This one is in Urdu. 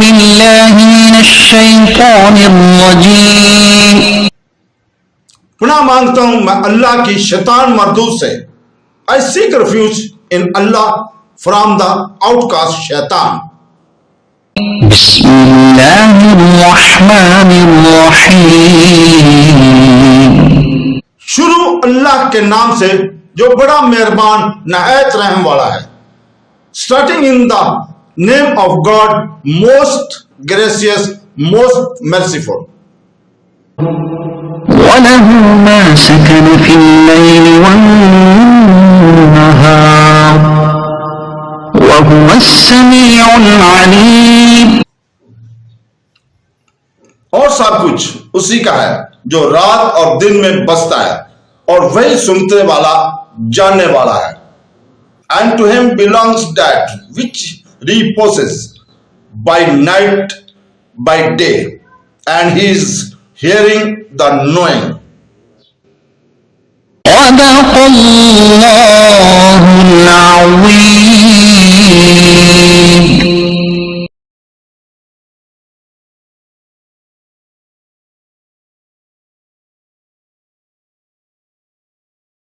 بالله من الشيطان الرجيم. پناہ مانگتا ہوں میں اللہ کی شیطان مردود سے. I seek refuge in Allah from the outcast shaitan. بسم الله الرحمن الرحيم. شروع اللہ کے نام سے جو بڑا مہربان نہایت رحم والا ہے. Starting in the name of God, most gracious, most merciful. وله ما سكن في الليل والنهار وهو السميع العليم. اور سب کچھ اسی کا ہے جو رات اور دن میں بستا ہے اور وہی سنتے والا جاننے والا ہے. And to him belongs that which reposes by night by day, and he is hearing the knowing. صدق الله